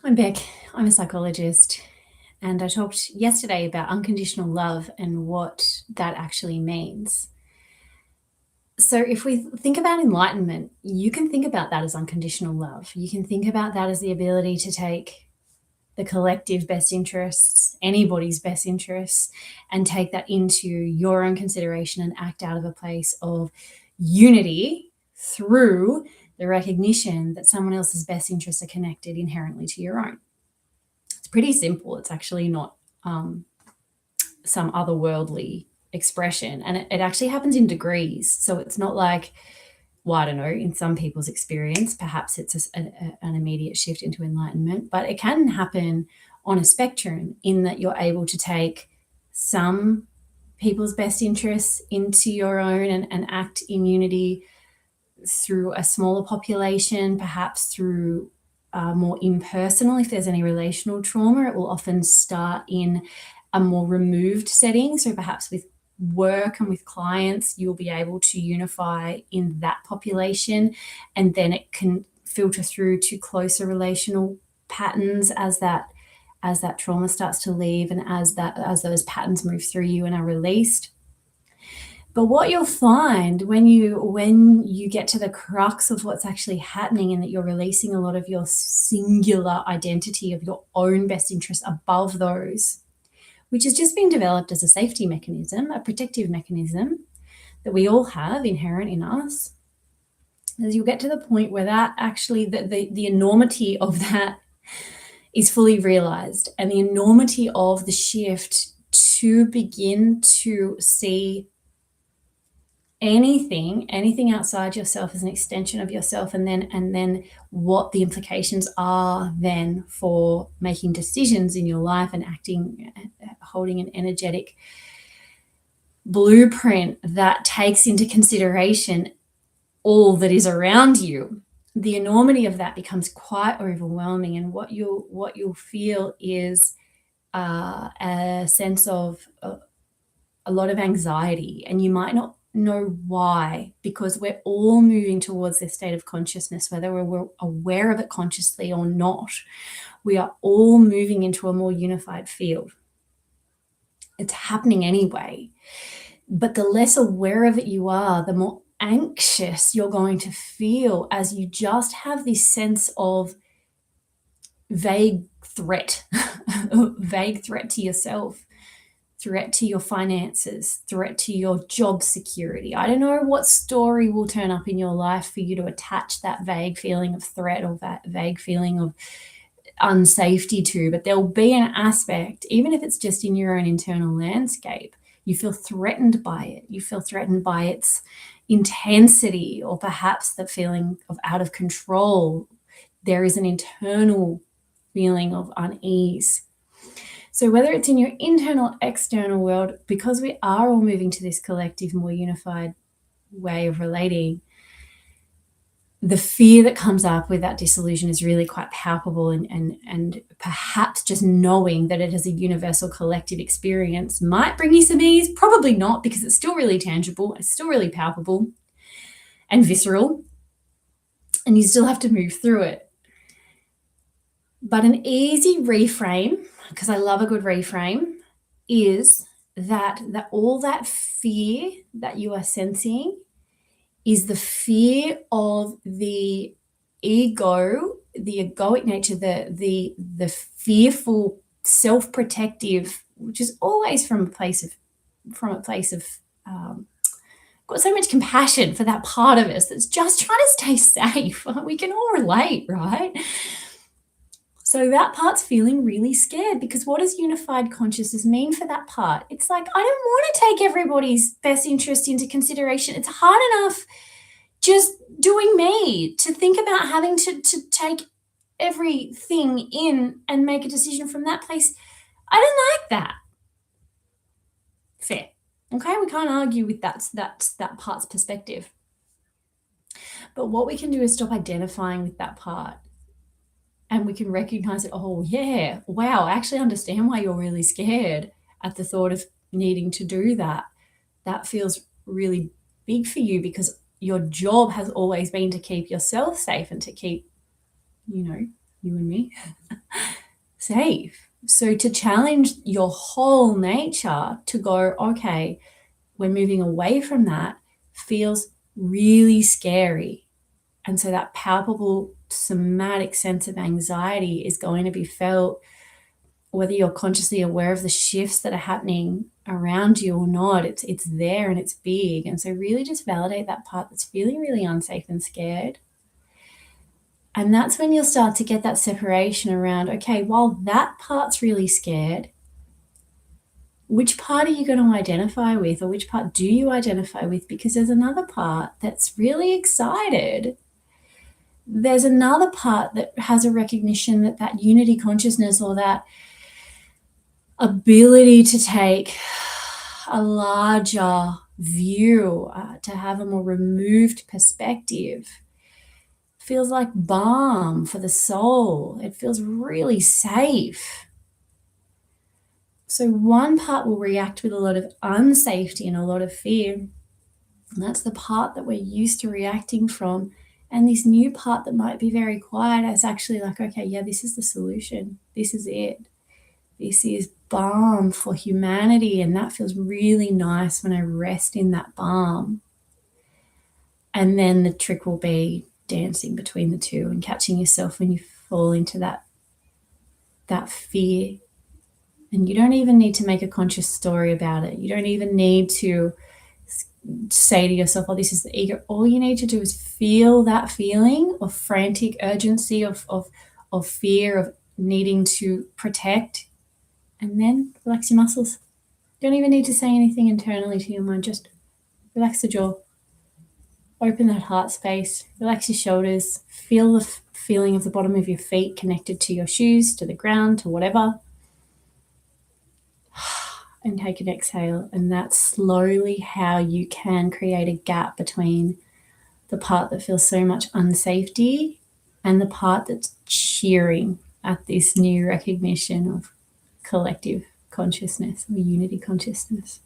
I'm Beck. I'm a psychologist, and I talked yesterday about unconditional love and what that actually means. So, if we think about enlightenment, you can think about that as unconditional love. You can think about that as the ability to take the collective best interests, anybody's best interests, and take that into your own consideration and act out of a place of unity through the recognition that someone else's best interests are connected inherently to your own. It's pretty simple. It's actually not some otherworldly expression, and it actually happens in degrees. So it's not like, well, I don't know, in some people's experience, perhaps it's an immediate shift into enlightenment, but it can happen on a spectrum in that you're able to take some people's best interests into your own and act in unity through a smaller population, perhaps through more impersonal. If there's any relational trauma, it will often start in a more removed setting. So perhaps with work and with clients, you'll be able to unify in that population, and then it can filter through to closer relational patterns as that trauma starts to leave and as those patterns move through you and are released. But what you'll find when you get to the crux of what's actually happening, and that you're releasing a lot of your singular identity of your own best interests above those, which has just been developed as a safety mechanism, a protective mechanism that we all have inherent in us, as you'll get to the point where that actually, the enormity of that is fully realized, and the enormity of the shift to begin to see anything outside yourself as an extension of yourself, and then what the implications are then for making decisions in your life and acting, holding an energetic blueprint that takes into consideration all that is around you. The enormity of that becomes quite overwhelming, and what you'll feel is a sense of a lot of anxiety, and you might not know why, because we're all moving towards this state of consciousness, whether we're aware of it consciously or not. We are all moving into a more unified field. It's happening anyway, but the less aware of it you are, the more anxious you're going to feel, as you just have this sense of vague threat vague threat to yourself, threat to your finances, threat to your job security. I don't know what story will turn up in your life for you to attach that vague feeling of threat or that vague feeling of unsafety to, but there'll be an aspect, even if it's just in your own internal landscape, you feel threatened by it. You feel threatened by its intensity, or perhaps the feeling of out of control. There is an internal feeling of unease. So whether it's in your internal, external world, because we are all moving to this collective, more unified way of relating, the fear that comes up with that disillusion is really quite palpable, and perhaps just knowing that it is a universal collective experience might bring you some ease. Probably not, because it's still really tangible, it's still really palpable and visceral, and you still have to move through it. But an easy reframe, because I love a good reframe, is that all that fear that you are sensing is the fear of the ego, the egoic nature, the fearful, self-protective, which is always from a place of got so much compassion for that part of us that's just trying to stay safe. We can all relate, right? So that part's feeling really scared, because what does unified consciousness mean for that part? It's like, I don't want to take everybody's best interest into consideration. It's hard enough just doing me to think about having to take everything in and make a decision from that place. I don't like that. Fair. Okay, we can't argue with that part's perspective. But what we can do is stop identifying with that part, and we can recognize it. Oh yeah, wow, I actually understand why you're really scared at the thought of needing to do that. That feels really big for you, because your job has always been to keep yourself safe and to keep, you and me, safe. So to challenge your whole nature to go, okay, we're moving away from that feels really scary. And so that palpable somatic sense of anxiety is going to be felt whether you're consciously aware of the shifts that are happening around you or not. It's there and it's big. And so really just validate that part that's feeling really unsafe and scared. And that's when you'll start to get that separation around, okay, while that part's really scared, which part are you going to identify with, or which part do you identify with? Because there's another part that's really excited. There's another part that has a recognition that that unity consciousness, or that ability to take a larger view, to have a more removed perspective, feels like balm for the soul. It feels really safe. So one part will react with a lot of unsafety and a lot of fear. And that's the part that we're used to reacting from. And this new part that might be very quiet is actually like, okay, yeah, this is the solution. This is it. This is balm for humanity. And that feels really nice when I rest in that balm. And then the trick will be dancing between the two and catching yourself when you fall into that fear. And you don't even need to make a conscious story about it. You don't even need to say to yourself, oh, this is the ego. All you need to do is feel that feeling of frantic urgency, of fear, of needing to protect, and then relax your muscles. You don't even need to say anything internally to your mind. Just relax the jaw. Open that heart space, relax your shoulders, feel the feeling of the bottom of your feet connected to your shoes, to the ground, to whatever. And take an exhale. And that's slowly how you can create a gap between the part that feels so much unsafety and the part that's cheering at this new recognition of collective consciousness or unity consciousness.